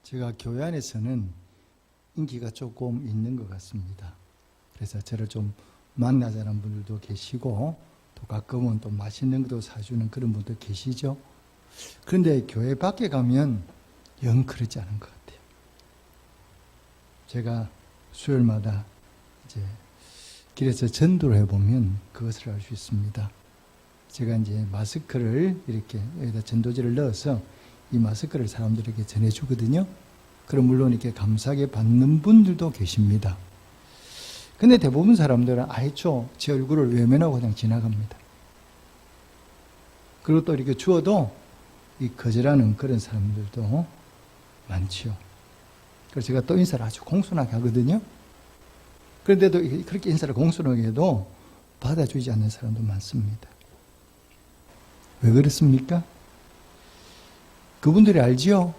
제가 교회 안에서는 인기가 조금 있는 것 같습니다. 그래서 저를 좀 만나자는 분들도 계시고 또 가끔은 또 맛있는 것도 사주는 그런 분도 계시죠. 그런데 교회 밖에 가면 영 그렇지 않은 것 같아요. 제가 수요일마다 이제 길에서 전도를 해보면 그것을 알 수 있습니다. 제가 이제 마스크를 이렇게 여기다 전도지를 넣어서 이 마스크를 사람들에게 전해주거든요. 그럼 물론 이렇게 감사하게 받는 분들도 계십니다. 근데 대부분 사람들은 아이초 제 얼굴을 외면하고 그냥 지나갑니다. 그리고 또 이렇게 주어도 이 거절하는 그런 사람들도 많지요. 그래서 제가 또 인사를 아주 공손하게 하거든요. 그런데도 그렇게 인사를 공손하게 해도 받아주지 않는 사람도 많습니다. 왜 그렇습니까? 그분들이 알지요?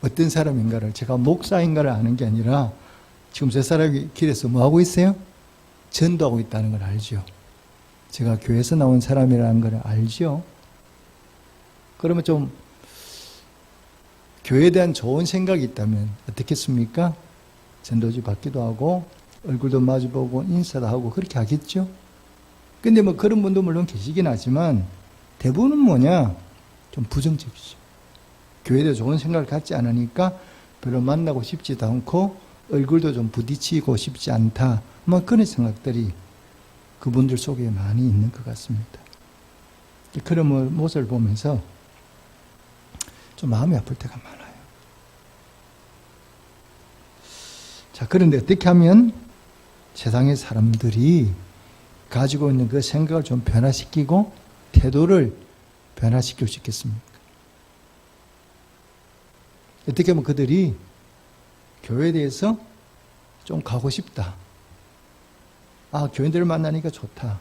어떤 사람인가를. 제가 목사인가를 아는 게 아니라 지금 저 사람이 길에서 뭐 하고 있어요? 전도하고 있다는 걸 알죠. 제가 교회에서 나온 사람이라는 걸 알죠. 그러면 좀 교회에 대한 좋은 생각이 있다면 어떻겠습니까? 전도지 받기도 하고 얼굴도 마주보고 인사도 하고 그렇게 하겠죠. 근데 뭐 그런 분도 물론 계시긴 하지만 대부분은 뭐냐? 좀 부정적이죠. 교회에 대해 좋은 생각을 갖지 않으니까 별로 만나고 싶지도 않고 얼굴도 좀 부딪히고 싶지 않다. 뭐 그런 생각들이 그분들 속에 많이 있는 것 같습니다. 그런 모습을 보면서 좀 마음이 아플 때가 많아요. 자, 그런데 어떻게 하면 세상의 사람들이 가지고 있는 그 생각을 좀 변화시키고 태도를 변화시킬 수 있겠습니까? 어떻게 하면 그들이 교회에 대해서 좀 가고 싶다. 아, 교인들을 만나니까 좋다.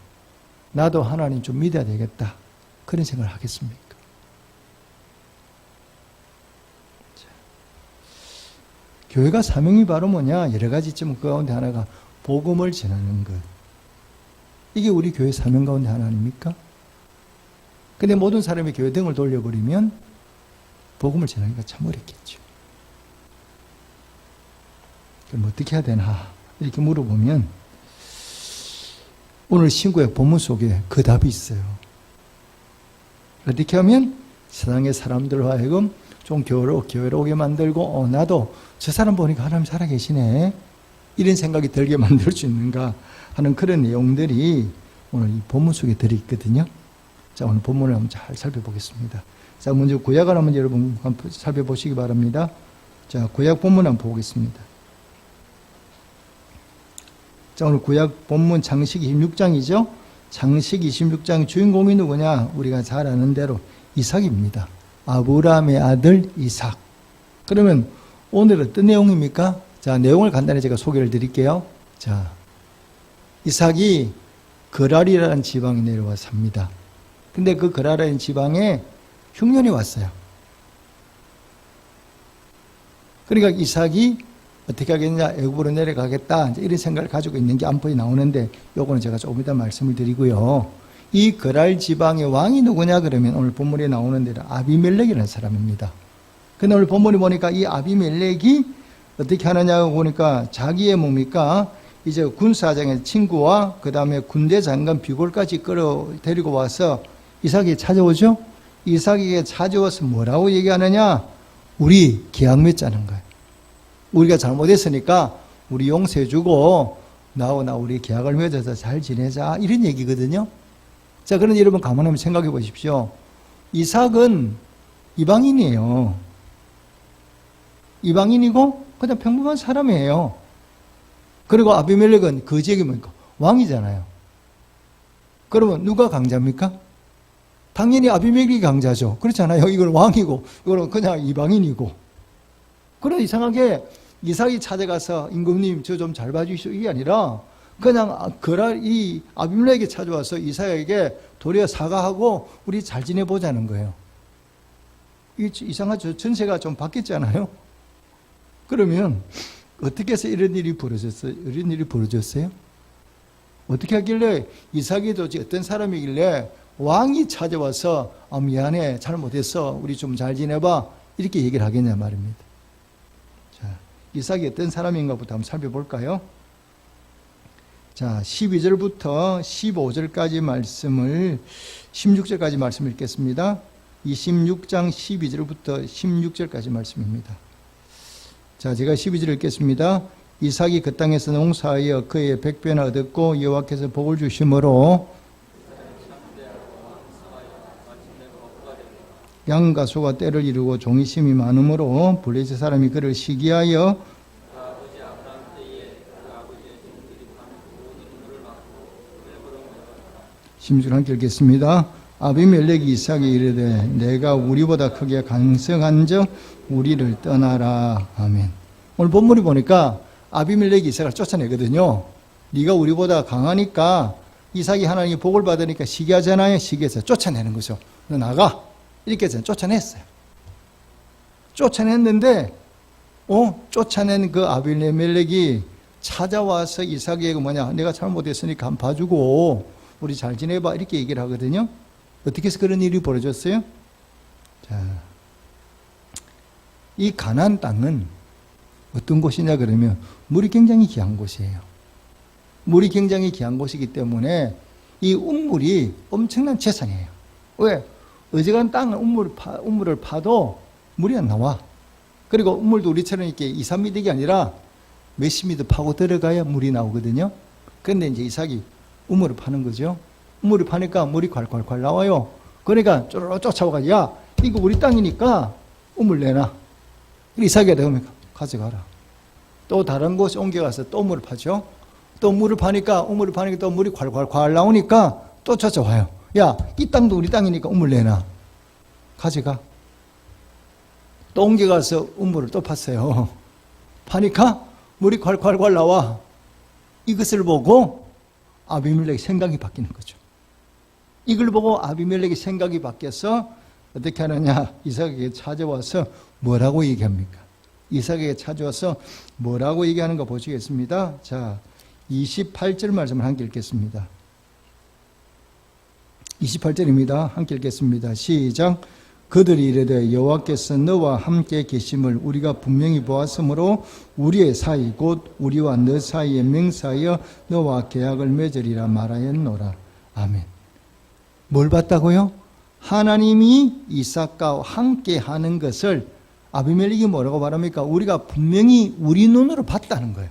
나도 하나님 좀 믿어야 되겠다. 그런 생각을 하겠습니까? 자, 교회가 사명이 바로 뭐냐? 여러 가지 있지만 그 가운데 하나가 복음을 전하는 것. 이게 우리 교회 사명 가운데 하나 아닙니까? 근데 모든 사람이 교회 등을 돌려버리면 복음을 전하기가 참 어렵겠죠. 그럼 어떻게 해야 되나? 이렇게 물어보면 오늘 신구약 본문 속에 그 답이 있어요. 어떻게 하면 세상의 사람들로 하여금 좀 교회로 오게 만들고 나도 저 사람 보니까 하나님 살아계시네. 이런 생각이 들게 만들 수 있는가 하는 그런 내용들이 오늘 이 본문 속에 들어있거든요. 자, 오늘 본문을 한번 잘 살펴보겠습니다. 자, 먼저 구약을 한번 여러분 한번 살펴보시기 바랍니다. 자, 구약 본문 한번 보겠습니다. 자, 오늘 구약 본문 창세기 26장이죠. 창세기 26장 주인공이 누구냐? 우리가 잘 아는 대로 이삭입니다. 아브라함의 아들 이삭. 그러면 오늘 어떤 내용입니까? 자, 내용을 간단히 제가 소개를 드릴게요. 자, 이삭이 거랄이라는 지방에 내려와 삽니다. 근데 그 거랄이라는 지방에 흉년이 왔어요. 그러니까 이삭이 어떻게 하겠냐? 애굽으로 내려가겠다. 이런 생각을 가지고 있는 게 안보에 나오는데 요거는 제가 조금 이따 말씀을 드리고요. 이 거랄 지방의 왕이 누구냐? 그러면 오늘 본문에 나오는 대로 아비멜렉이라는 사람입니다. 근데 오늘 본문에 보니까 이 아비멜렉이 어떻게 하느냐고 보니까 자기의 뭡니까? 이제 군사장의 친구와 그 다음에 군대 장관 비골까지 데리고 와서 이삭이 찾아오죠? 이삭에게 찾아와서 뭐라고 얘기하느냐? 우리 계약 맺자는 거예요. 우리가 잘못했으니까 우리 용서해주고 나하고 우리 계약을 맺어서 잘 지내자. 이런 얘기거든요. 자, 그런데 여러분 가만히 한번 생각해 보십시오. 이삭은 이방인이에요. 이방인이고 그냥 평범한 사람이에요. 그리고 아비멜렉은 그 지역이 뭡니까? 왕이잖아요. 그러면 누가 강자입니까? 당연히 아비멜렉이 강자죠. 그렇잖아요. 이건 왕이고, 이거는 그냥 이방인이고. 그래, 이상하게 이삭이 찾아가서 임금님 저 좀 잘 봐주시오. 이게 아니라 그냥 이 아비멜렉이 찾아와서 이삭에게 도리어 사과하고 우리 잘 지내보자는 거예요. 이상하죠. 전세가 좀 바뀌었잖아요. 그러면 어떻게 해서 이런 일이 벌어졌어요? 어떻게 하길래 이삭이도 어떤 사람이길래 왕이 찾아와서 미안해 잘못했어 우리 좀 잘 지내봐 이렇게 얘기를 하겠냐 말입니다. 이삭이 어떤 사람인가부터 한번 살펴볼까요? 자, 12절부터 15절까지 말씀을 16절까지 말씀을 읽겠습니다. 26장 12절부터 16절까지 말씀입니다. 자, 제가 12절 읽겠습니다. 이삭이 그 땅에서 농사하여 그의 100배나 얻었고 여호와께서 복을 주심으로 양과 소가 때를 이루고 종이심이 많으므로 블레셋 사람이 그를 시기하여 16절 함께 읽겠습니다. 아비멜렉이 이삭에게 이르되 내가 우리보다 크게 강성한즉 우리를 떠나라. 아멘. 오늘 본문을 보니까 아비멜렉이 이삭을 쫓아내거든요. 네가 우리보다 강하니까 이삭이 하나님의 복을 받으니까 시기하잖아요. 시기해서 쫓아내는 거죠. 너 나가. 이렇게 해서 쫓아냈어요. 쫓아냈는데 쫓아낸 그 아비멜렉이 찾아와서 이삭에게 뭐냐, 내가 잘못했으니까 한번 봐주고 우리 잘 지내봐, 이렇게 얘기를 하거든요. 어떻게 해서 그런 일이 벌어졌어요? 자, 이 가나안 땅은 어떤 곳이냐 그러면 물이 굉장히 귀한 곳이에요. 물이 굉장히 귀한 곳이기 때문에 이 운물이 엄청난 재산이에요. 왜? 어지간한 땅은 운물을 파도 물이 안 나와. 그리고 운물도 우리처럼 이렇게 2, 3미터가 아니라 몇십 미터 파고 들어가야 물이 나오거든요. 그런데 이제 이삭이 우물을 파는 거죠. 우물을 파니까 물이 콸콸콸 나와요. 그러니까 쪼르르 쫓아와가지고 야, 이거 우리 땅이니까 우물 내놔. 이삭이 되면 가져가라. 또 다른 곳에 옮겨가서 또 물을 파죠. 또 물을 파니까 우물을 파니까 또 물이 콸콸콸 나오니까 또 쫓아와요. 야, 이 땅도 우리 땅이니까 우물 내놔. 가져가. 또 옮겨가서 우물을 또 팠어요. 파니까 물이 콸콸콸 나와. 이것을 보고 아비멜렉의 생각이 바뀌는 거죠. 이걸 보고 아비멜렉의 생각이 바뀌어서 어떻게 하느냐, 이삭에게 찾아와서 뭐라고 얘기합니까? 이삭에게 찾아와서 뭐라고 얘기하는 거 보시겠습니다. 자, 28절 말씀을 함께 읽겠습니다. 28절입니다. 함께 읽겠습니다. 시작. 그들이 이르되 여호와께서 너와 함께 계심을 우리가 분명히 보았으므로 우리의 사이 곧 우리와 너 사이에 맹세하여 너와 계약을 맺으리라 말하였노라. 아멘. 뭘 봤다고요? 하나님이 이삭과 함께 하는 것을 아비멜렉이 뭐라고 말합니까? 우리가 분명히 우리 눈으로 봤다는 거예요.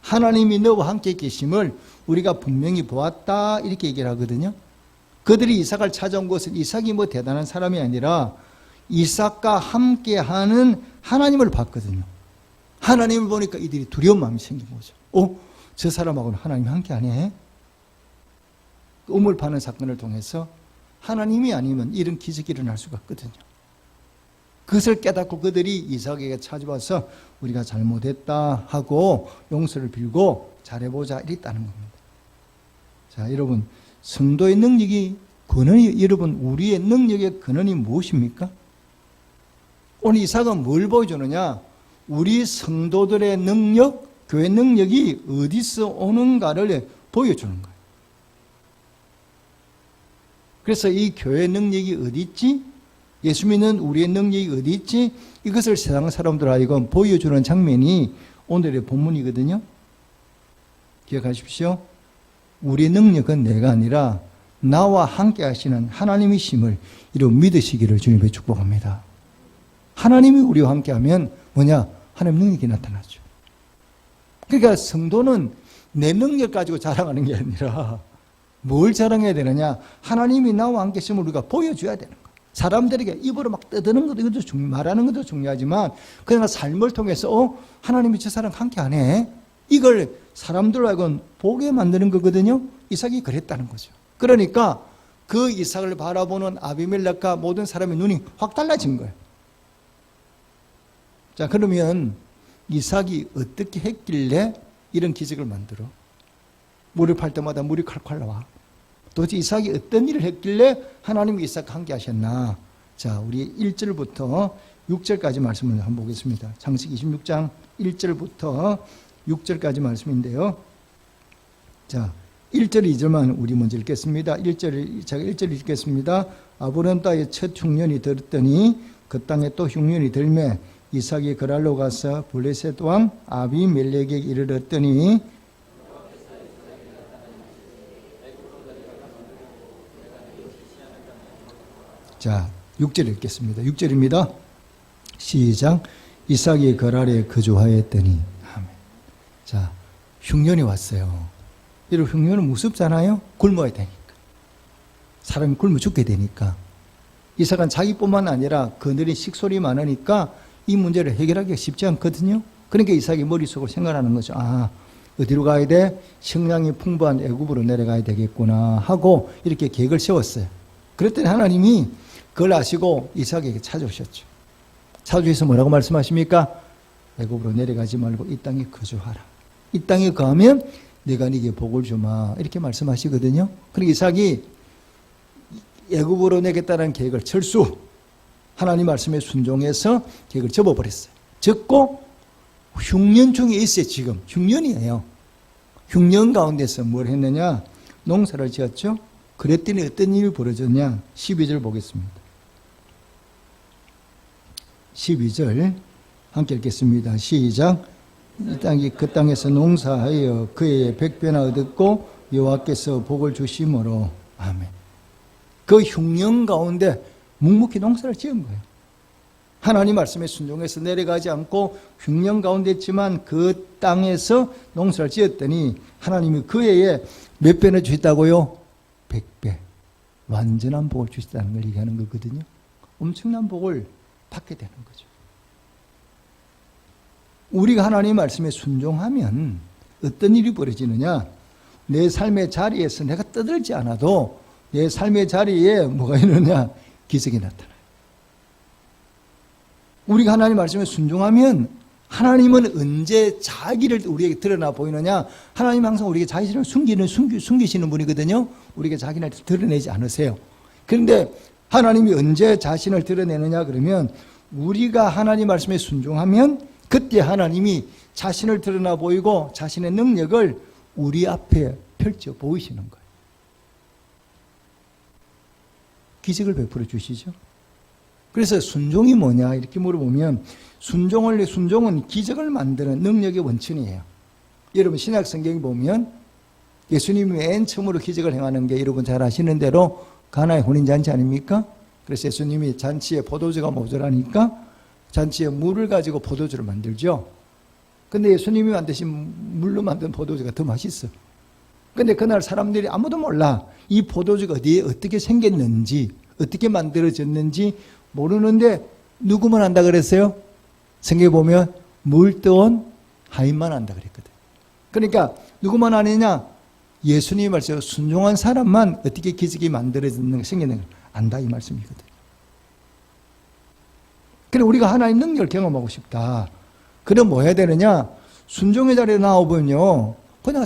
하나님이 너와 함께 계심을 우리가 분명히 보았다, 이렇게 얘기를 하거든요. 그들이 이삭을 찾아온 것은 이삭이 뭐 대단한 사람이 아니라 이삭과 함께하는 하나님을 봤거든요. 하나님을 보니까 이들이 두려운 마음이 생긴 거죠. 저 사람하고는 하나님이 함께하네. 우물 파는 사건을 통해서 하나님이 아니면 이런 기적이 일어날 수가 없거든요. 그것을 깨닫고 그들이 이삭에게 찾아와서 우리가 잘못했다 하고 용서를 빌고 잘해보자, 이랬다는 겁니다. 자, 여러분, 성도의 능력이 근원이, 여러분, 우리의 능력의 근원이 무엇입니까? 오늘 이삭은 뭘 보여주느냐? 우리 성도들의 능력, 교회 능력이 어디서 오는가를 보여주는 거예요. 그래서 이 교회 능력이 어디 있지? 예수 믿는 우리의 능력이 어디 있지? 이것을 세상 사람들 하여금 보여주는 장면이 오늘의 본문이거든요. 기억하십시오. 우리의 능력은 내가 아니라 나와 함께 하시는 하나님이심을 이로 믿으시기를 주님의 축복합니다. 하나님이 우리와 함께 하면 뭐냐? 하나님 능력이 나타나죠. 그러니까 성도는 내 능력 가지고 자랑하는 게 아니라 뭘 자랑해야 되느냐? 하나님이 나와 함께 하심을 우리가 보여줘야 되는 거예요. 사람들에게 입으로 막 떠드는 것도, 이것도 말하는 것도 중요하지만 그러나 삶을 통해서 하나님이 저 사람 함께 하네, 이걸 사람들로 하여금 보게 만드는 거거든요. 이삭이 그랬다는 거죠. 그러니까 그 이삭을 바라보는 아비멜렉과 모든 사람의 눈이 확 달라진 거예요. 자, 그러면 이삭이 어떻게 했길래 이런 기적을 만들어? 물을 팔 때마다 물이 콸콸 나와. 도대체 이삭이 어떤 일을 했길래 하나님이 이삭과 함께 하셨나? 자, 우리 1절부터 6절까지 말씀을 한번 보겠습니다. 창세기 26장 1절부터 6절까지 말씀인데요. 자, 1절, 2절만 우리 먼저 읽겠습니다. 제가 1절 읽겠습니다. 아브람 땅에 첫 흉년이 들었더니 그 땅에 또 흉년이 들매 이삭이 그랄로 가서 블레셋 왕 아비멜렉에게 이르렀더니 자, 6절 읽겠습니다. 6절입니다. 시작. 이삭이 그랄에 거주하였더니 아멘. 자, 흉년이 왔어요. 이런 흉년은 무섭잖아요. 굶어야 되니까. 사람이 굶어 죽게 되니까. 이삭은 자기뿐만 아니라 그들이 식솔이 많으니까 이 문제를 해결하기가 쉽지 않거든요. 그러니까 이삭이 머릿속으로 생각하는 거죠. 아, 어디로 가야 돼? 식량이 풍부한 애굽으로 내려가야 되겠구나 하고 이렇게 계획을 세웠어요. 그랬더니 하나님이 그걸 아시고 이삭에게 찾아오셨죠. 찾아오셔서 뭐라고 말씀하십니까? 애굽으로 내려가지 말고 이 땅에 거주하라. 이 땅에 거하면 내가 네게 복을 주마. 이렇게 말씀하시거든요. 그러니까 이삭이 애굽으로 내겠다는 계획을 철수, 하나님 말씀에 순종해서 계획을 접어버렸어요. 접고 흉년 중에 있어요. 지금 흉년이에요. 흉년 가운데서 뭘 했느냐? 농사를 지었죠. 그랬더니 어떤 일이 벌어졌냐? 12절 보겠습니다. 12절 함께 읽겠습니다. 시작. 이 땅이 그 땅에서 농사하여 그의 100배나 얻었고 여호와께서 복을 주심으로 아멘. 그 흉년 가운데 묵묵히 농사를 지은 거예요. 하나님 말씀에 순종해서 내려가지 않고 흉년 가운데 있지만 그 땅에서 농사를 지었더니 하나님이 그 해에 몇 배나 주셨다고요? 100배. 완전한 복을 주셨다는 걸 얘기하는 거거든요. 엄청난 복을 받게 되는 거죠. 우리가 하나님 말씀에 순종하면 어떤 일이 벌어지느냐? 내 삶의 자리에서 내가 떠들지 않아도 내 삶의 자리에 뭐가 있느냐? 기적이 나타나요. 우리가 하나님 말씀에 순종하면 하나님은 언제 자기를 우리에게 드러나 보이느냐? 하나님 항상 우리에게 자신을 숨기시는 분이거든요. 우리에게 자기를 드러내지 않으세요. 그런데 하나님이 언제 자신을 드러내느냐 그러면 우리가 하나님 말씀에 순종하면 그때 하나님이 자신을 드러나 보이고 자신의 능력을 우리 앞에 펼쳐 보이시는 거예요. 기적을 베풀어 주시죠. 그래서 순종이 뭐냐 이렇게 물어보면 순종은 기적을 만드는 능력의 원천이에요. 여러분 신약 성경에 보면 예수님이 맨 처음으로 기적을 행하는 게 여러분 잘 아시는 대로 가나의 혼인잔치 아닙니까? 그래서 예수님이 잔치에 포도주가 모자라니까 잔치에 물을 가지고 포도주를 만들죠. 근데 예수님이 만드신 물로 만든 포도주가 더 맛있어. 근데 그날 사람들이 아무도 몰라. 이 포도주가 어디에 어떻게 생겼는지, 어떻게 만들어졌는지 모르는데 누구만 안다 그랬어요? 성경에 보면 물 떠온 하인만 안다 그랬거든. 그러니까 누구만 아느냐? 예수님이 말씀 순종한 사람만 어떻게 기적이 만들어졌는가 생겼는가 안다 이 말씀이거든. 그래 우리가 하나님 능력을 경험하고 싶다. 그럼 뭐 해야 되느냐? 순종의 자리에 나와보면요. 그냥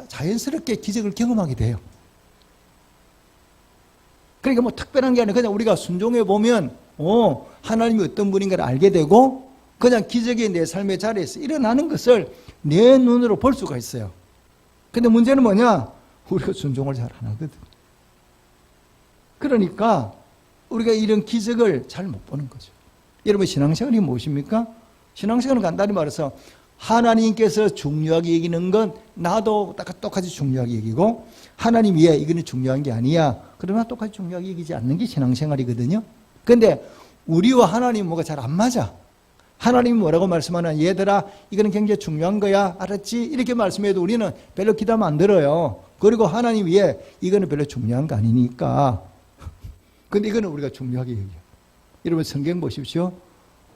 자연스럽게 기적을 경험하게 돼요. 그러니까 뭐 특별한 게 아니라 그냥 우리가 순종해 보면 하나님이 어떤 분인가를 알게 되고 그냥 기적이 내 삶의 자리에서 일어나는 것을 내 눈으로 볼 수가 있어요. 근데 문제는 뭐냐? 우리가 순종을 잘 안 하거든. 그러니까 우리가 이런 기적을 잘 못 보는 거죠. 여러분 신앙생활이 무엇입니까? 신앙생활은 간단히 말해서 하나님께서 중요하게 여기는 건 나도 똑같이 중요하게 여기고 하나님 위에 이거는 중요한 게 아니야. 그러나 똑같이 중요하게 여기지 않는 게 신앙생활이거든요. 그런데 우리와 하나님 뭐가 잘 안 맞아. 하나님이 뭐라고 말씀하나 얘들아 이거는 굉장히 중요한 거야. 알았지? 이렇게 말씀해도 우리는 별로 기대하면 안 들어요. 그리고 하나님 위에 이거는 별로 중요한 거 아니니까. 근데 이거는 우리가 중요하게 여겨요. 여러분 성경 보십시오.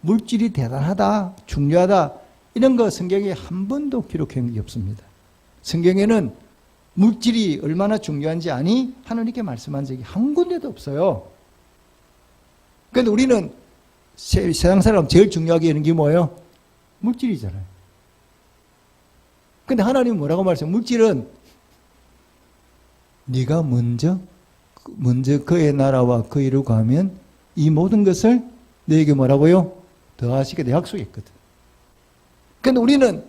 물질이 대단하다, 중요하다 이런 거 성경에 한 번도 기록한 적이 없습니다. 성경에는 물질이 얼마나 중요한지 아니? 하나님께 말씀한 적이 한 군데도 없어요. 그런데 우리는 세상 사람 제일 중요하게 여기는 게 뭐예요? 물질이잖아요. 근데 하나님은 뭐라고 말씀해요? 물질은 네가 먼저 그의 나라와 그 일을 구하면 이 모든 것을 너에게 뭐라고요? 더하시게 내 약속했거든. 근데 우리는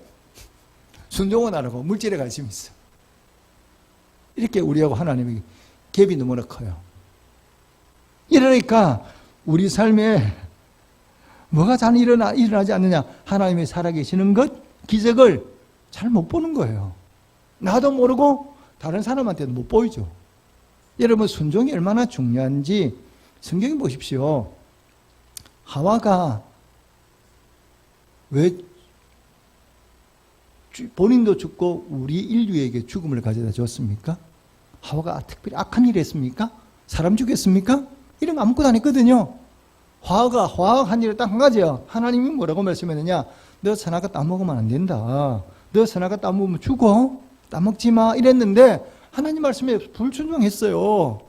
순종은 안 하고 물질에 관심이 있어. 이렇게 우리하고 하나님의 갭이 너무나 커요. 이러니까 우리 삶에 뭐가 잘 일어나지 않느냐? 하나님이 살아계시는 것, 기적을 잘 못 보는 거예요. 나도 모르고 다른 사람한테도 못 보이죠. 여러분, 순종이 얼마나 중요한지 성경에 보십시오. 하와가 왜 본인도 죽고 우리 인류에게 죽음을 가져다 줬습니까? 하와가 특별히 악한 일을 했습니까? 사람 죽였습니까? 이런 거 아무것도 안 했거든요. 하와가 화학한 일을 딱 한 가지요. 하나님이 뭐라고 말씀했느냐? 너 선악과 따먹으면 안 된다. 너 선악과 따먹으면 죽어. 따먹지 마. 이랬는데 하나님 말씀에 불순종했어요.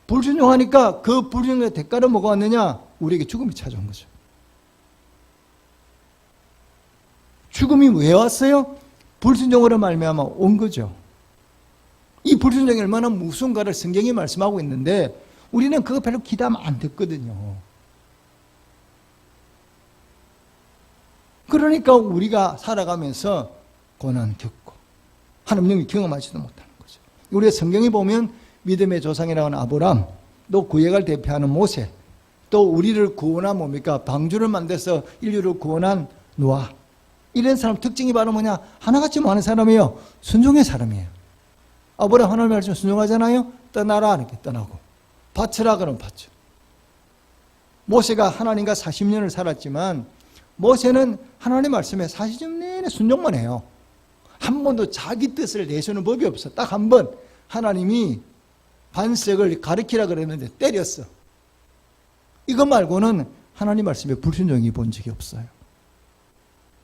불순종하니까 그 불순종의 대가를 뭐가 왔느냐? 우리에게 죽음이 찾아온 거죠. 죽음이 왜 왔어요? 불순종으로 말미암아 온 거죠. 이 불순종이 얼마나 무서운가를 성경이 말씀하고 있는데 우리는 그거 별로 기대하면 안 됐거든요. 그러니까 우리가 살아가면서 고난 겪고 하나님 능력을 경험하지도 못하는 거죠. 우리가 성경에 보면 믿음의 조상이라고 하는 아브람, 또 구약을 대표하는 모세, 또 우리를 구원한 뭡니까? 방주를 만들어서 인류를 구원한 노아. 이런 사람 특징이 바로 뭐냐? 하나같이 많은 사람이에요. 순종의 사람이에요. 아브람 하나님 말씀 순종하잖아요. 떠나라 이렇게 떠나고, 바쳐라 그러면 바쳐. 모세가 하나님과 40년을 살았지만 모세는 하나님 말씀에 40년 내내 순종만 해요. 한 번도 자기 뜻을 내세우는 법이 없어. 딱 한 번 하나님이 반석을 가리키라 그랬는데 때렸어. 이거 말고는 하나님 말씀에 불순종이 본 적이 없어요.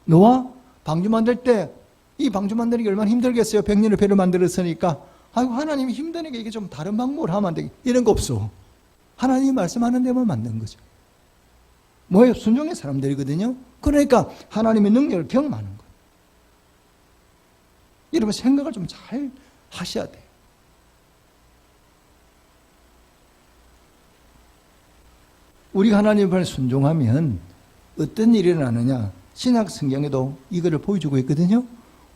노아 방주 만들 때 이 방주 만드는 게 얼마나 힘들겠어요. 100년을 배를 만들었으니까 아이고 하나님이 힘드니까 이게 좀 다른 방법으로 하면 안 되겠 이런 거 없어. 하나님이 말씀하는 데만 만든 거죠. 뭐예요? 순종의 사람들이거든요. 그러니까 하나님의 능력을 경험하는 거예요. 여러분 생각을 좀 잘 하셔야 돼요. 우리가 하나님 앞에 순종하면 어떤 일이 일어나느냐? 신약 성경에도 이거를 보여주고 있거든요.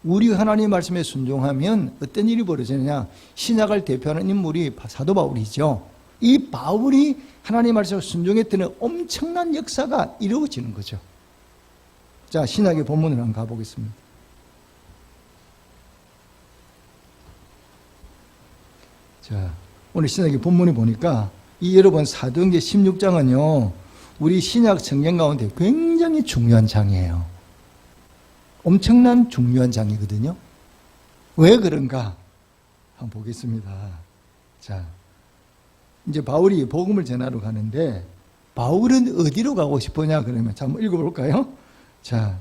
우리가 하나님 말씀에 순종하면 어떤 일이 벌어지느냐? 신약을 대표하는 인물이 사도 바울이죠. 이 바울이 하나님 말씀에 순종했더니 엄청난 역사가 이루어지는 거죠. 자, 신약의 본문으로 한번 가보겠습니다. 자, 오늘 신약의 본문을 보니까 이 여러분 사도행전 16장은요. 우리 신약 성경 가운데 굉장히 중요한 장이에요. 엄청난 중요한 장이거든요. 왜 그런가? 한번 보겠습니다. 자, 이제 바울이 복음을 전하러 가는데 바울은 어디로 가고 싶으냐 그러면 자, 한번 읽어볼까요? 자,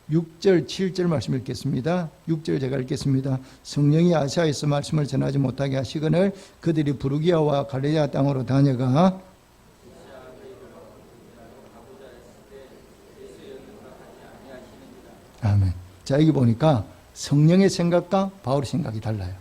6절, 7절 말씀 읽겠습니다. 6절 제가 읽겠습니다. 성령이 아시아에서 말씀을 전하지 못하게 하시거늘 그들이 부르기아와 갈릴리아 땅으로 다녀가 아멘. 자, 여기 보니까 성령의 생각과 바울의 생각이 달라요.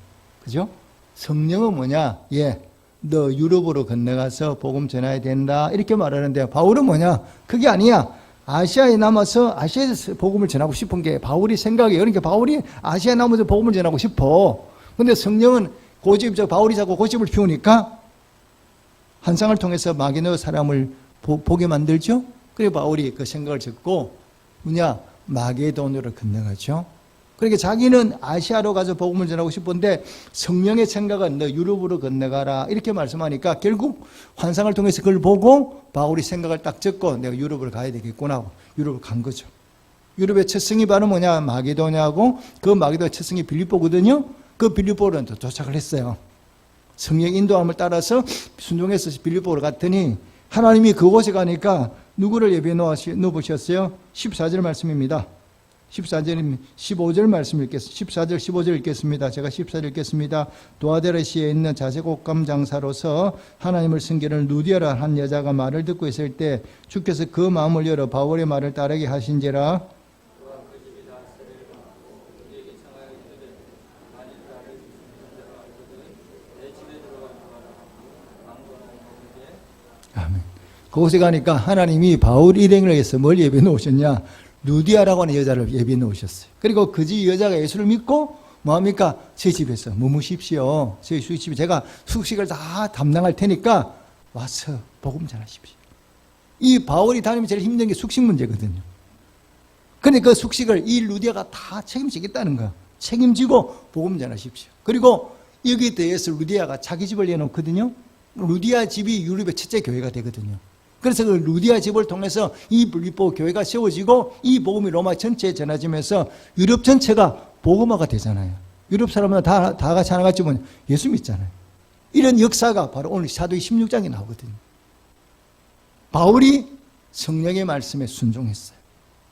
그죠? 성령은 뭐냐? 예, 너 유럽으로 건너가서 복음 전해야 된다. 이렇게 말하는데 바울은 뭐냐? 그게 아니야. 아시아에 남아서 아시아에서 복음을 전하고 싶은 게 바울이 생각이에요. 그러니까 바울이 아시아에 남아서 복음을 전하고 싶어. 근데 성령은 바울이 자꾸 고집을 피우니까 환상을 통해서 마게도냐 사람을 보게 만들죠. 그래서 바울이 그 생각을 듣고 뭐냐? 마게도냐로 건너가죠. 그러니까 자기는 아시아로 가서 복음을 전하고 싶은데 성령의 생각은 너 유럽으로 건너가라 이렇게 말씀하니까 결국 환상을 통해서 그걸 보고 바울이 생각을 딱 적고 내가 유럽을 가야 되겠구나 하고 유럽을 간 거죠. 유럽의 첫 성이 바로 뭐냐? 마게도냐고 그 마게도냐 첫 성이 빌립보거든요. 그 빌립보로 도착을 했어요. 성령 인도함을 따라서 순종해서 빌립보로 갔더니 하나님이 그곳에 가니까 누구를 예배해 놓으셨어요? 14절 말씀입니다. 14절, 15절 말씀 읽겠습니다. 14절, 15절 읽겠습니다. 제가 14절 읽겠습니다. 도아데르시에 있는 자색옷감 장사로서 하나님을 섬기는 루디아라 한 여자가 말을 듣고 있을 때 주께서 그 마음을 열어 바울의 말을 따르게 하신지라. 아멘. 그곳에 가니까 하나님이 바울 일행을 위해서 뭘 예배해 놓으셨냐? 루디아라고 하는 여자를 예배해 놓으셨어요. 그리고 그 집 여자가 예수를 믿고 뭐합니까? 제 집에서 머무십시오. 저희 숙식집에 제가 숙식을 다 담당할 테니까 와서 복음 전하십시오. 이 바울이 다니면 제일 힘든 게 숙식 문제거든요. 그러니까 그 숙식을 이 루디아가 다 책임지겠다는 거야. 책임지고 복음 전하십시오. 그리고 여기에 대해서 루디아가 자기 집을 내놓거든요. 루디아 집이 유럽의 첫째 교회가 되거든요. 그래서 그 루디아 집을 통해서 이 빌립보 교회가 세워지고 이 복음이 로마 전체에 전해지면서 유럽 전체가 복음화가 되잖아요. 유럽 사람은 다 같이 하나같이 보면 예수 믿잖아요. 이런 역사가 바로 오늘 사도행 16장에 나오거든요. 바울이 성령의 말씀에 순종했어요.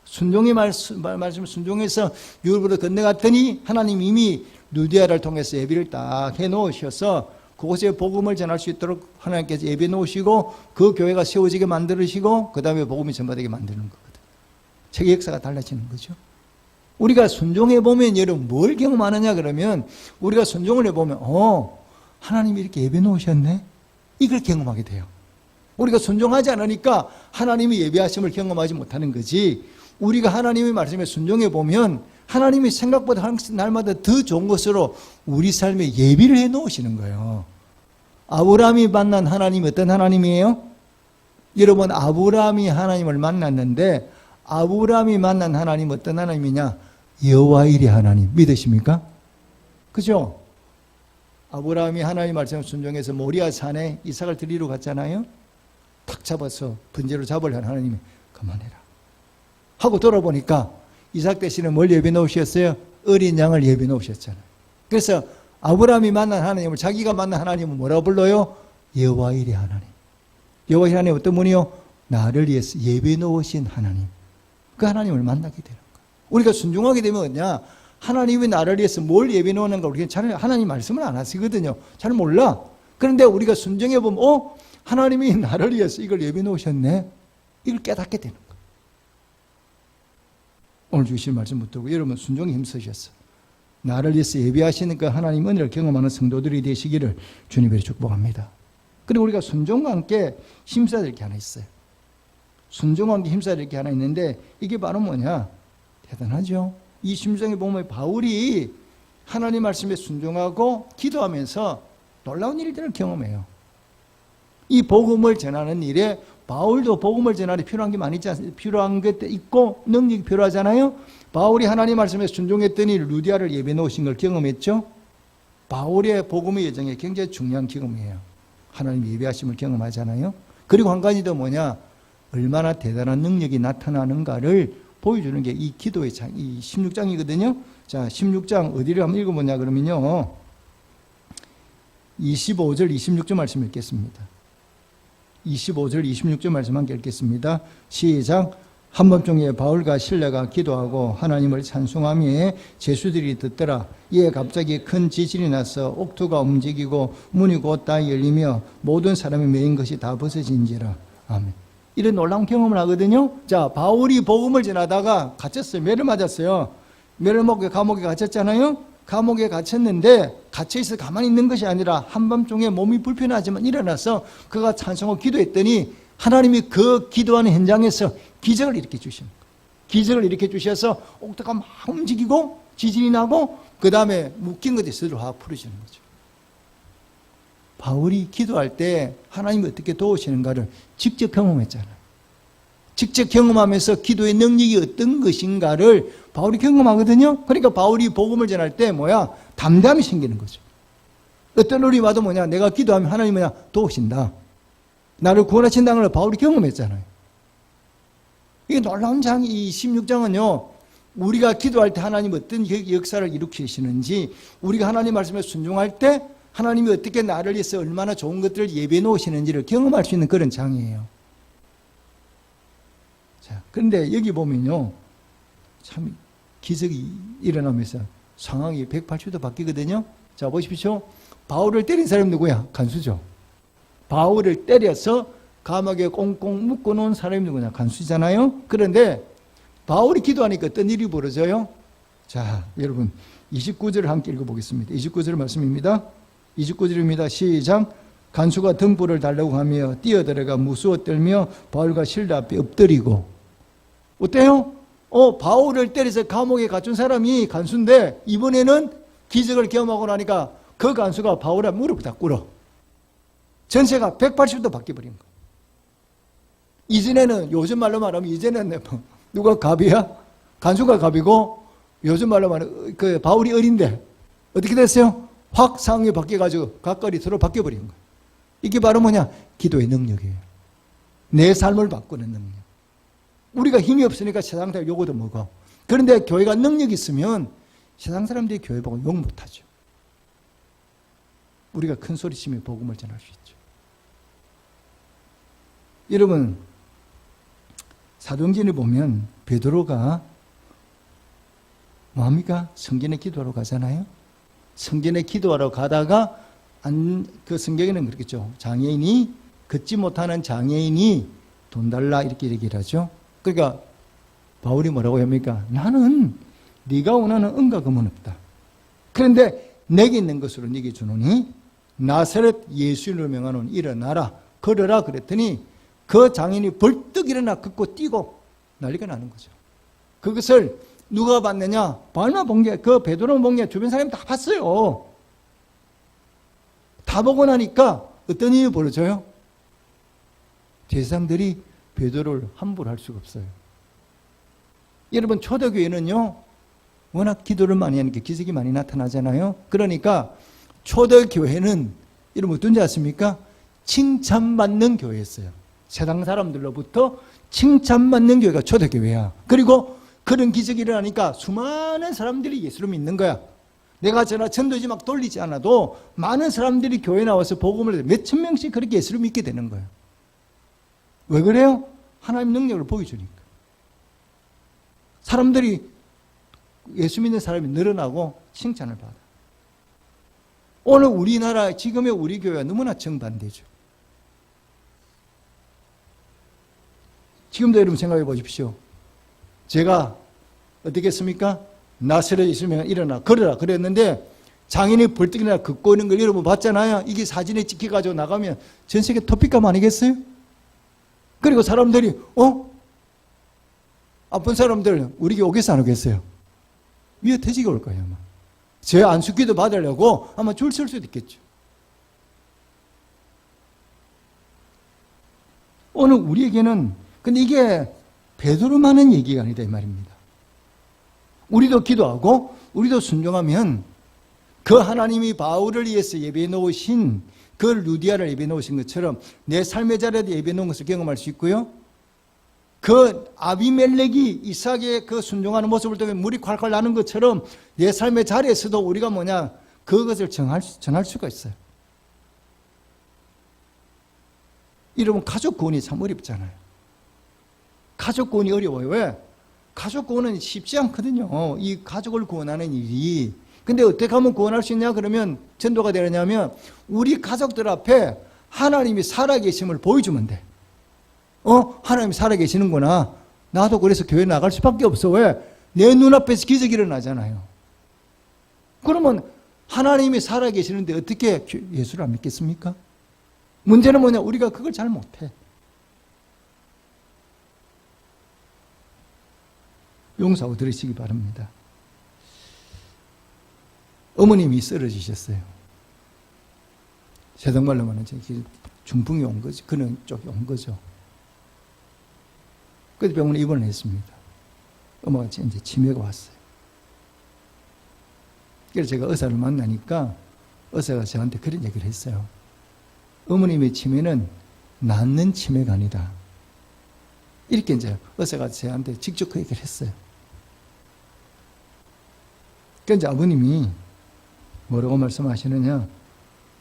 순종의 말씀에 순종해서 유럽으로 건너갔더니 하나님 이미 루디아를 통해서 예비를 딱 해놓으셔서 그곳에 복음을 전할 수 있도록 하나님께서 예배 놓으시고 그 교회가 세워지게 만들으시고 그 다음에 복음이 전파되게 만드는 거거든요. 세계 역사가 달라지는 거죠. 우리가 순종해 보면 여러분 뭘 경험하느냐 그러면 우리가 순종을 해보면 하나님이 이렇게 예배 놓으셨네? 이걸 경험하게 돼요. 우리가 순종하지 않으니까 하나님이 예배하심을 경험하지 못하는 거지. 우리가 하나님의 말씀에 순종해 보면 하나님이 생각보다 날마다 더 좋은 것으로 우리 삶에 예비를 해 놓으시는 거예요. 아브라함이 만난 하나님이 어떤 하나님이에요? 여러분 아브라함이 하나님을 만났는데 아브라함이 만난 하나님은 어떤 하나님이냐? 여호와일의 하나님 믿으십니까? 그죠? 아브라함이 하나님 말씀을 순종해서 모리아 산에 이삭을 드리러 갔잖아요. 탁 잡아서 번제로 잡으려 하나님이 그만해라 하고 돌아보니까 이삭 대신에 뭘 예배 놓으셨어요? 어린 양을 예배 놓으셨잖아요. 그래서 아브라함이 만난 하나님을 자기가 만난 하나님은 뭐라고 불러요? 여호와일의 하나님. 여호와의 하나님 어떤 분이요? 나를 위해서 예배 놓으신 하나님. 그 하나님을 만나게 되는 거예요. 우리가 순종하게 되면 뭐냐? 하나님이 나를 위해서 뭘 예배 놓는가 우리가 잘 하나님 말씀을 안 하시거든요. 잘 몰라. 그런데 우리가 순종해 보면 하나님이 나를 위해서 이걸 예배 놓으셨네. 이걸 깨닫게 되는 거예요. 오늘 주신 말씀 붙들고 여러분 순종에 힘쓰셨어. 나를 위해서 예배하시니까 하나님 은혜를 경험하는 성도들이 되시기를 주님으로 축복합니다. 그리고 우리가 순종과 함께 힘써야 될 게 하나 있어요. 순종과 함께 힘써야 될 게 하나 있는데 이게 바로 뭐냐? 대단하죠. 이 심정에 보면 바울이 하나님 말씀에 순종하고 기도하면서 놀라운 일들을 경험해요. 이 복음을 전하는 일에 바울도 복음을 전하는 필요한 게 많이 필요한 게 있고 능력이 필요하잖아요. 바울이 하나님 말씀에 순종했더니 루디아를 예배 놓으신 걸 경험했죠. 바울의 복음의 여정에 굉장히 중요한 경험이에요. 하나님 예배하심을 경험하잖아요. 그리고 한 가지 더 뭐냐? 얼마나 대단한 능력이 나타나는가를 보여주는 게 이 기도의 장, 이 16장이거든요. 자, 16장 어디를 한번 읽어보냐 그러면요. 25절, 26절 말씀 읽겠습니다. 25절, 26절 말씀 함께 읽겠습니다. 시작. 한밤중에 바울과 실라가 기도하고 하나님을 찬송하며 제수들이 듣더라. 이에 갑자기 큰 지진이 나서 옥토가 움직이고 문이 곧 다 열리며 모든 사람이 메인 것이 다 벗어진지라. 아멘. 이런 놀라운 경험을 하거든요. 자, 바울이 복음을 전하다가 갇혔어요. 매를 맞았어요. 매를 먹고 감옥에 갇혔잖아요. 감옥에 갇혔는데 갇혀있어 가만히 있는 것이 아니라 한밤중에 몸이 불편하지만 일어나서 그가 찬송하고 기도했더니 하나님이 그 기도하는 현장에서 기적을 일으켜 주시는 거예요. 기적을 일으켜 주셔서 옥토가 막 움직이고 지진이 나고 그 다음에 묶인 것이 스스로 확 풀어지는 거죠. 바울이 기도할 때 하나님이 어떻게 도우시는가를 직접 경험했잖아요. 직접 경험하면서 기도의 능력이 어떤 것인가를 바울이 경험하거든요. 그러니까 바울이 복음을 전할 때 담담이 생기는 거죠. 어떤 일이 와도 내가 기도하면 하나님이 도우신다. 나를 구원하신다는 걸 바울이 경험했잖아요. 이게 놀라운 장이 이 16장은요. 우리가 기도할 때 하나님 어떤 역사를 일으키시는지 우리가 하나님 말씀에 순종할 때 하나님이 어떻게 나를 위해서 얼마나 좋은 것들을 예배해 놓으시는지를 경험할 수 있는 그런 장이에요. 자, 그런데 여기 보면요. 참 기적이 일어나면서 상황이 180도 바뀌거든요. 자, 보십시오. 바울을 때린 사람이 누구야? 간수죠. 바울을 때려서 감옥에 꽁꽁 묶어놓은 사람이 누구냐? 간수잖아요. 그런데 바울이 기도하니까 어떤 일이 벌어져요? 자, 여러분 29절을 함께 읽어보겠습니다. 29절 말씀입니다. 29절입니다. 시작. 간수가 등불을 달라고 하며 뛰어들어가 무수어 떨며 바울과 실라 앞에 엎드리고. 어때요? 바울을 때려서 감옥에 갇힌 사람이 간수인데 이번에는 기적을 경험하고 나니까 그 간수가 바울의 무릎을 다 꿇어. 전세가 180도 바뀌어버린 거예요. 이전에는, 요즘 말로 말하면 이전에는 누가 갑이야? 간수가 갑이고, 요즘 말로 말하면 그 바울이 어린데 어떻게 됐어요? 확 상황이 바뀌어가지고 각각이 서로 바뀌어버린 거예요. 이게 바로 뭐냐? 기도의 능력이에요. 내 삶을 바꾸는 능력. 우리가 힘이 없으니까 세상 사람 요거도 먹어. 그런데 교회가 능력이 있으면 세상 사람들이 교회 보고 욕 못하죠. 우리가 큰 소리치며 복음을 전할 수 있죠. 여러분, 사도행전을 보면 베드로가 뭐합니까? 성전에 기도하러 가잖아요. 성전에 기도하러 가다가 그 성경에는 그렇겠죠. 장애인이, 걷지 못하는 장애인이 돈 달라 이렇게 얘기를 하죠. 그러니까 바울이 뭐라고 합니까? 나는 네가 원하는 은과 금은 없다. 그런데 내게 있는 것으로 네게 주노니 나사렛 예수를 명하노니 일어나라 걸어라 그랬더니 그 장인이 벌떡 일어나 걷고 뛰고 난리가 나는 거죠. 그것을 누가 봤느냐? 바울만 본 게, 그 베드로 본 게 주변 사람이 다 봤어요. 다 보고 나니까 어떤 일이 벌어져요? 제사장들이 베드로를 함부로 할 수가 없어요. 여러분, 초대교회는요 워낙 기도를 많이 하니까 기적이 많이 나타나잖아요. 그러니까 초대교회는 여러분 어떤지 아십니까? 칭찬받는 교회였어요. 세상 사람들로부터 칭찬받는 교회가 초대교회야. 그리고 그런 기적이 일어나니까 수많은 사람들이 예수를 믿는 거야. 내가 전도지 막 돌리지 않아도 많은 사람들이 교회에 나와서 복음을 해서 몇천 명씩 그렇게 예수를 믿게 되는 거예요. 왜 그래요? 하나님 능력을 보여주니까. 사람들이 예수 믿는 사람이 늘어나고 칭찬을 받아. 오늘 우리나라, 지금의 우리 교회가 너무나 정반대죠. 지금도 여러분 생각해 보십시오. 제가 어떻게 했습니까? 나사렛 예수면 일어나 걸어라 그랬는데 장인이 벌떡 일어나 걷고 있는 걸 여러분 봤잖아요. 이게 사진에 찍혀가지고 나가면 전 세계 토픽감 아니겠어요? 그리고 사람들이 아픈 사람들 우리 교회 오겠어 안 오겠어요? 위에 퇴직이 올 거예요 아마. 제 안수기도 받으려고 아마 줄 설 수도 있겠죠. 오늘 우리에게는 근데 이게 베드로만은 얘기가 아니다 이 말입니다. 우리도 기도하고 우리도 순종하면 그 하나님이 바울을 위해서 예배해 놓으신 그 루디아를 예배해 놓으신 것처럼 내 삶의 자리에 예배해 놓은 것을 경험할 수 있고요. 그 아비멜렉이 이삭의 그 순종하는 모습을 통해 물이 콸콸 나는 것처럼 내 삶의 자리에서도 우리가 뭐냐 그것을 전할 수가 있어요. 여러분 가족 구원이 참 어렵잖아요. 가족 구원이 어려워요. 왜? 가족 구원은 쉽지 않거든요. 이 가족을 구원하는 일이. 근데 어떻게 하면 구원할 수 있냐 그러면 전도가 되느냐면 우리 가족들 앞에 하나님이 살아계심을 보여주면 돼. 하나님이 살아계시는구나. 나도 그래서 교회 나갈 수밖에 없어. 왜? 내 눈앞에서 기적이 일어나잖아요. 그러면 하나님이 살아계시는데 어떻게 예수를 안 믿겠습니까? 문제는 뭐냐? 우리가 그걸 잘 못해. 용서하고 들으시기 바랍니다. 어머님이 쓰러지셨어요. 세상말로 말하면 중풍이 온 거죠. 그런 쪽이 온 거죠. 그래서 병원에 입원을 했습니다. 엄마가 이제 치매가 왔어요. 그래서 제가 의사를 만나니까 의사가 저한테 그런 얘기를 했어요. 어머님의 치매는 낫는 치매가 아니다. 이렇게 이제 의사가 저한테 직접 그 얘기를 했어요. 그러니까 이제 아버님이 뭐라고 말씀하시느냐.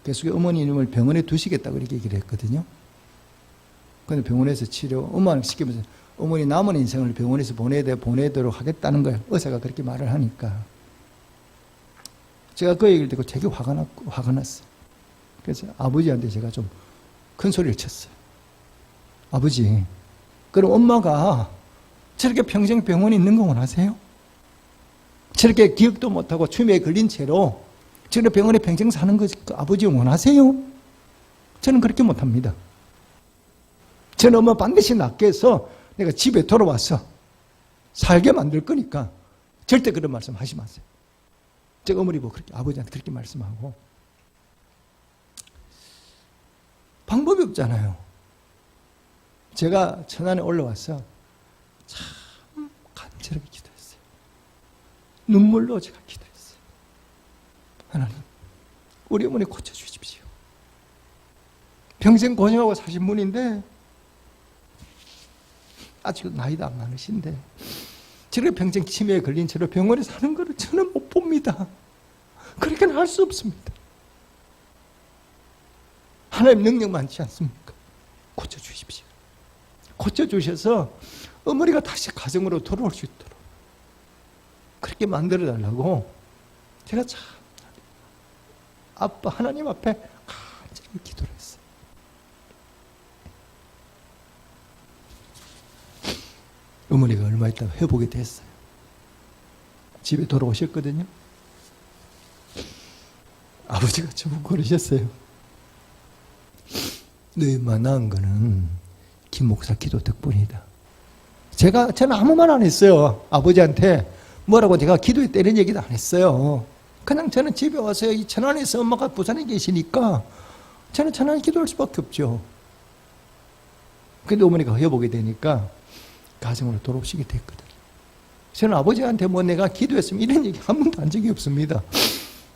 계속 어머님을 병원에 두시겠다고 이렇게 얘기를 했거든요. 그런데 병원에서 엄마를 시키면서 어머니 남은 인생을 병원에서 보내도록 하겠다는 거예요. 의사가 그렇게 말을 하니까. 제가 그 얘기를 듣고 되게 화가 났어요. 그래서 아버지한테 제가 좀 큰 소리를 쳤어요. 아버지, 그럼 엄마가 저렇게 평생 병원에 있는 거 원하세요? 저렇게 기억도 못하고 치매에 걸린 채로 저렇게 병원에 평생 사는 거 아버지 원하세요? 저는 그렇게 못합니다. 저는 엄마 반드시 낫게 해서 내가 집에 돌아와서 살게 만들 거니까 절대 그런 말씀 하지 마세요. 제가 어머니 보고 그렇게 아버지한테 그렇게 말씀하고 방법이 없잖아요. 제가 천안에 올라와서 참 간절하게 기도했어요. 눈물로 제가 기도했어요. 하나님, 우리 어머니 고쳐주십시오. 평생 고생하고 사신 분인데 아직 나이도 안 많으신데 저렇게 평생 치매에 걸린 채로 병원에 사는 거를 저는 못 봅니다. 그렇게는 할 수 없습니다. 하나님 능력 많지 않습니까? 고쳐주십시오. 고쳐주셔서 어머니가 다시 가정으로 돌아올 수 있도록 그렇게 만들어달라고 제가 참 아빠 하나님 앞에 간절히 기도를 했어요. 어머니가 얼마 있다가 회복이 됐어요. 집에 돌아오셨거든요. 아버지가 저보고 그러셨어요. 너희만 낳은 거는 김 목사 기도 덕분이다. 저는 아무 말 안 했어요. 아버지한테 뭐라고 제가 기도에 때리는 얘기도 안 했어요. 그냥 저는 집에 와서 이 천안에서 엄마가 부산에 계시니까 저는 천안에 기도할 수밖에 없죠. 근데 어머니가 회복이 되니까 가정으로 돌아오시게 됐거든요. 저는 아버지한테 뭐 내가 기도했으면 이런 얘기 한 번도 한 적이 없습니다.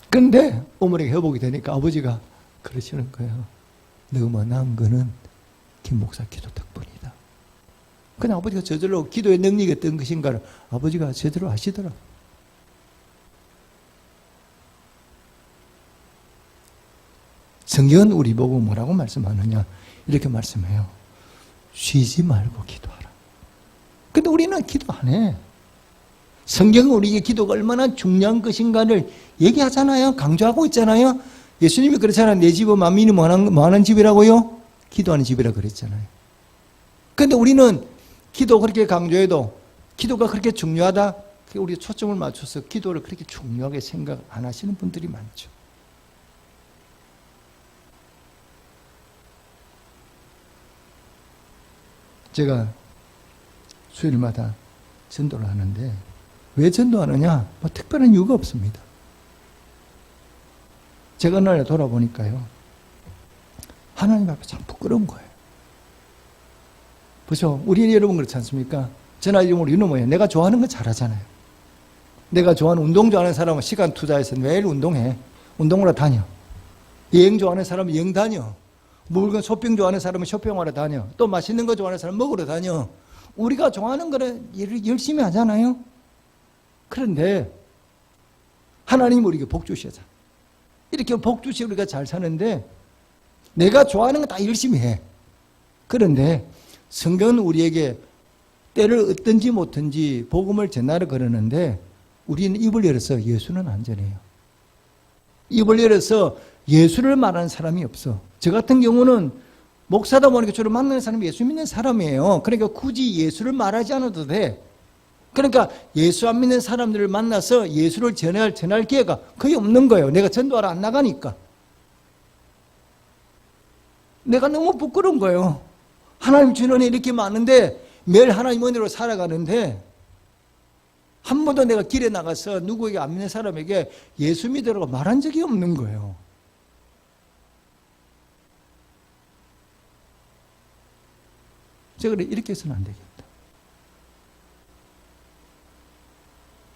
근데 어머니가 회복이 되니까 아버지가 그러시는 거예요. 너만 낳은 거는 김 목사 기도 덕분이다. 그냥 아버지가 저절로 기도의 능력이 어떤 것인가를 아버지가 제대로 아시더라고요. 성경은 우리 보고 뭐라고 말씀하느냐 이렇게 말씀해요. 쉬지 말고 기도하라. 근데 우리는 기도 안 해. 성경은 우리에게 기도가 얼마나 중요한 것인가를 얘기하잖아요. 강조하고 있잖아요. 예수님이 그렇잖아요. 내 집은 만민이 뭐하는 집이라고요? 기도하는 집이라 그랬잖아요. 근데 우리는 기도 그렇게 강조해도 기도가 그렇게 중요하다? 우리 초점을 맞춰서 기도를 그렇게 중요하게 생각 안 하시는 분들이 많죠. 제가 수요일마다 전도를 하는데 왜 전도하느냐? 뭐 특별한 이유가 없습니다. 제가 어느 날 돌아보니까요. 하나님 앞에 참 부끄러운 거예요. 보죠. 우리 여러분 그렇지 않습니까? 저나 우리는 뭐예요? 내가 좋아하는 거 잘하잖아요. 내가 좋아하는 운동 좋아하는 사람은 시간 투자해서 매일 운동해. 운동하러 다녀. 여행 좋아하는 사람은 여행 다녀. 물건 쇼핑 좋아하는 사람은 쇼핑하러 다녀. 또 맛있는 거 좋아하는 사람은 먹으러 다녀. 우리가 좋아하는 거를 열심히 하잖아요. 그런데 하나님 우리에게 복 주시잖아. 이렇게 복 주시 우리가 잘 사는데 내가 좋아하는 거 다 열심히 해. 그런데 성경은 우리에게 때를 얻든지 못든지 복음을 전하러 그러는데 우리는 입을 열어서 예수는 안전해요. 입을 열어서 예수를 말하는 사람이 없어. 저 같은 경우는 목사다 보니까 주로 만나는 사람이 예수 믿는 사람이에요. 그러니까 굳이 예수를 말하지 않아도 돼. 그러니까 예수 안 믿는 사람들을 만나서 예수를 전할 기회가 거의 없는 거예요. 내가 전도하러 안 나가니까. 내가 너무 부끄러운 거예요. 하나님 주는 이렇게 많은데 매일 하나님 은혜로 살아가는데 한 번도 내가 길에 나가서 누구에게 안 믿는 사람에게 예수 믿으라고 말한 적이 없는 거예요. 제가 그래 이렇게 해서는 안 되겠다.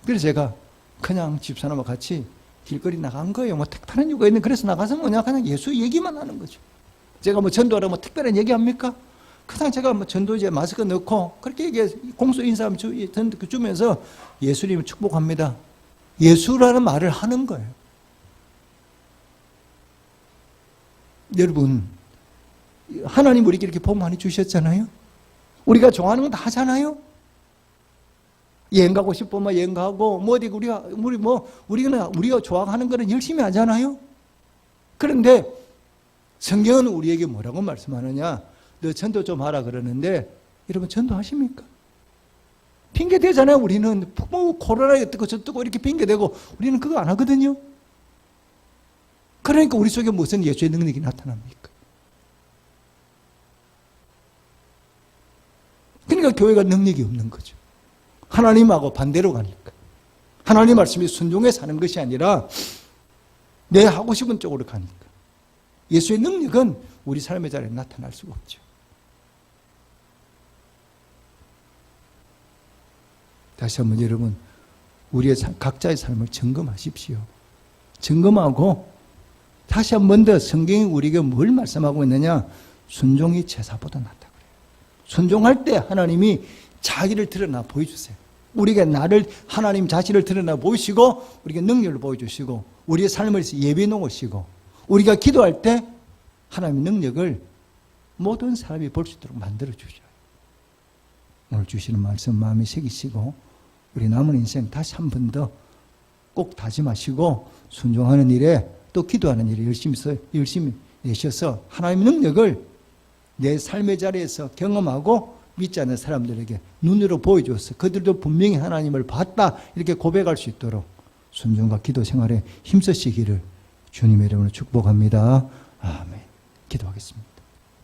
그래서 제가 그냥 집사람과 같이 길거리 나간 거예요. 뭐 특별한 이유가 있는 그래서 나가서 뭐냐 그냥 예수 얘기만 하는 거죠. 제가 뭐 전도하라고 뭐 특별한 얘기합니까? 그냥 제가 뭐 전도지에 마스크 넣고 그렇게 공소 인사하면 주면서 예수님을 축복합니다. 예수라는 말을 하는 거예요. 여러분, 하나님 우리에게 이렇게 복 많이 주셨잖아요. 우리가 좋아하는 건 다 하잖아요. 여행 가고 싶으면 여행 가고 뭐 어디 우리가 좋아하는 거는 열심히 하잖아요. 그런데 성경은 우리에게 뭐라고 말씀하느냐? 너 전도 좀 하라 그러는데 여러분 전도하십니까? 핑계 대잖아요. 우리는 뭐 코로나에 뜨고 저 뜨고 이렇게 핑계 대고 우리는 그거 안 하거든요. 그러니까 우리 속에 무슨 예수의 능력이 나타납니까? 그러니까 교회가 능력이 없는 거죠. 하나님하고 반대로 가니까. 하나님 말씀에 순종해 사는 것이 아니라 내 하고 싶은 쪽으로 가니까. 예수의 능력은 우리 삶의 자리에 나타날 수가 없죠. 다시 한번 여러분, 우리의 각자의 삶을 점검하십시오. 점검하고 다시 한 번 더 성경이 우리에게 뭘 말씀하고 있느냐? 순종이 제사보다 낫다 그래요. 순종할 때 하나님이 자기를 드러나 보여주세요. 우리가 나를, 하나님 자신을 드러나 보이시고, 우리가 능력을 보여주시고, 우리의 삶을 예비해 놓으시고, 우리가 기도할 때 하나님의 능력을 모든 사람이 볼 수 있도록 만들어주셔요. 오늘 주시는 말씀 마음에 새기시고, 우리 남은 인생 다시 한 번 더 꼭 다짐하시고, 순종하는 일에 또 기도하는 일에 열심히 내셔서 하나님의 능력을 내 삶의 자리에서 경험하고 믿지 않는 사람들에게 눈으로 보여줘서 그들도 분명히 하나님을 봤다 이렇게 고백할 수 있도록 순종과 기도 생활에 힘쓰시기를 주님의 이름으로 축복합니다. 아멘. 기도하겠습니다.